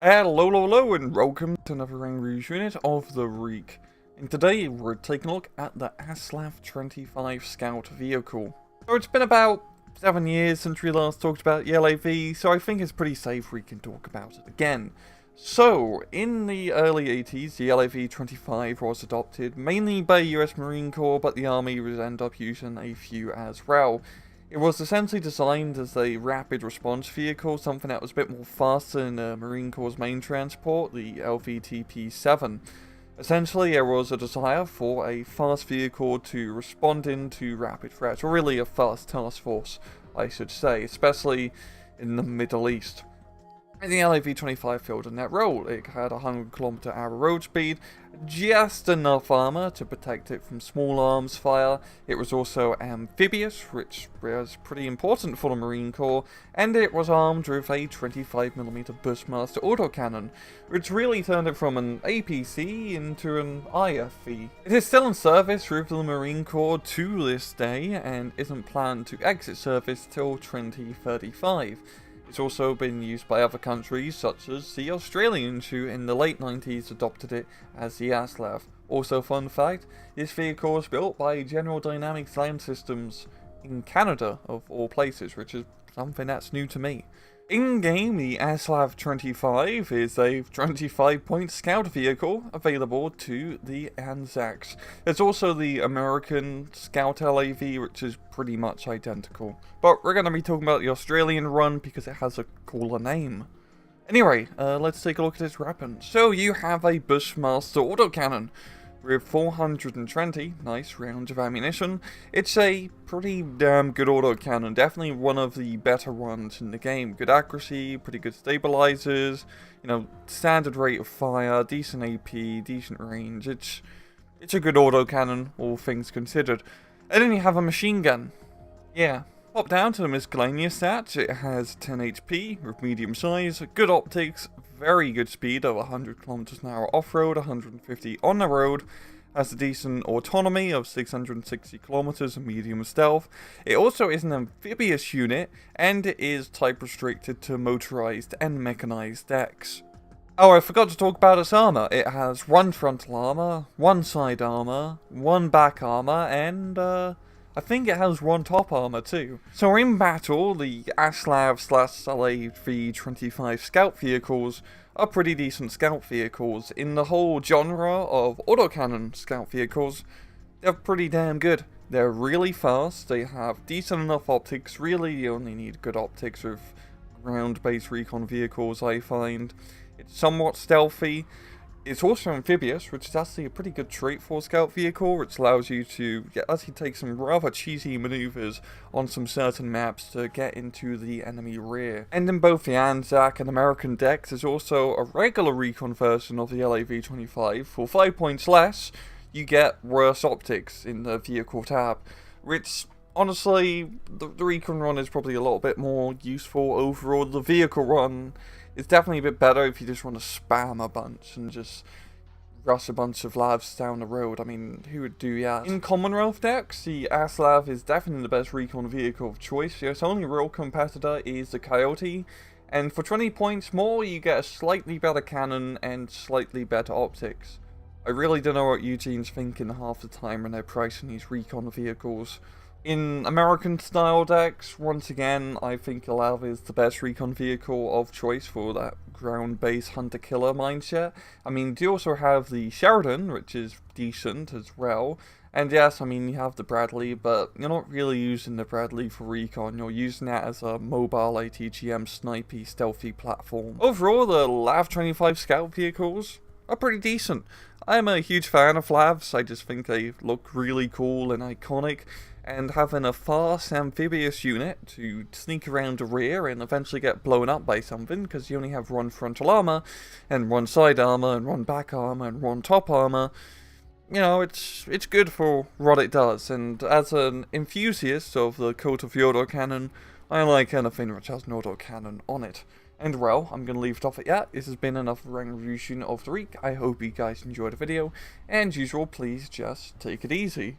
Hello, and welcome to another review unit of the Reek. And today we're taking a look at the ASLAV-25 Scout vehicle. So it's been about 7 years since we last talked about the LAV, so I think it's pretty safe we can talk about it again. So, in the early 80s, the ASLAV-25 was adopted mainly by US Marine Corps, but the Army would end up using a few as well. It was essentially designed as a rapid response vehicle, something that was a bit more faster than the Marine Corps' main transport, the LVTP-7. Essentially, there was a desire for a fast vehicle to respond into rapid threats, or really a fast task force, I should say, especially in the Middle East. And the ASLAV-25 filled in that role. It had 100 km/h road speed, just enough armor to protect it from small arms fire. It was also amphibious, which was pretty important for the Marine Corps, and it was armed with a 25mm Bushmaster autocannon, which really turned it from an APC into an IFV. It is still in service with the Marine Corps to this day, and isn't planned to exit service till 2035. It's also been used by other countries, such as the Australians, who in the late 90s adopted it as the ASLAV. Also, fun fact, this vehicle was built by General Dynamics Land Systems in Canada, of all places, which is something that's new to me. In-game, the ASLAV-25 is a 25-point scout vehicle available to the Anzacs. There's also the American Scout LAV, which is pretty much identical. But we're going to be talking about the Australian run because it has a cooler name. Anyway, let's take a look at its weapon. So you have a Bushmaster autocannon with 420 nice rounds of ammunition. It's a pretty damn good autocannon, definitely one of the better ones in the game. Good accuracy, pretty good stabilizers, you know, standard rate of fire, decent AP, decent range. It's a good autocannon, all things considered. And then you have a machine gun. Yeah. Pop down to the miscellaneous stats. It has 10 HP with medium size, good optics, very good speed of 100 km/h off-road, 150 on the road, has a decent autonomy of 660 km and medium stealth. It also is an amphibious unit, and it is type restricted to motorized and mechanized decks. Oh, I forgot to talk about its armor. It has one frontal armor, one side armor, one back armor, and I think it has one top armor too. So in battle, the ASLAV/ASLAV-25 scout vehicles are pretty decent scout vehicles. In the whole genre of autocannon scout vehicles, they're pretty damn good. They're really fast, they have decent enough optics. Really, you only need good optics with ground-based recon vehicles, I find. It's somewhat stealthy. It's also amphibious, which is actually a pretty good trait for a scout vehicle, which allows you to actually take some rather cheesy maneuvers on some certain maps to get into the enemy rear. And in both the Anzac and American decks, there's also a regular recon version of the ASLAV-25. For 5 points less, you get worse optics in the vehicle tab, which honestly, the recon run is probably a little bit more useful overall. The vehicle run is definitely a bit better if you just want to spam a bunch and just rush a bunch of lavs down the road. I mean, who would do that? In Commonwealth decks, the ASLAV is definitely the best recon vehicle of choice. Its only real competitor is the Coyote, and for 20 points more, you get a slightly better cannon and slightly better optics. I really don't know what Eugene's thinking half the time when they're pricing these recon vehicles. In American style decks, once again, I think ASLAV is the best recon vehicle of choice for that ground-based hunter-killer mindset. I mean, you also have the Sheridan, which is decent as well. And yes, I mean, you have the Bradley, but you're not really using the Bradley for recon. You're using that as a mobile ATGM snipey, stealthy platform. Overall, the LAV-25 scout vehicles are pretty decent. I'm a huge fan of LAVs. I just think they look really cool and iconic. And having a fast amphibious unit to sneak around the rear and eventually get blown up by something, because you only have one frontal armor, and one side armor, and one back armor, and one top armor, you know, it's good for what it does. And as an enthusiast of the cult of the autocannon, I like anything which has an autocannon on it. And well, I'm going to leave it off at that. This has been another review of the week. I hope you guys enjoyed the video, and as usual, please just take it easy.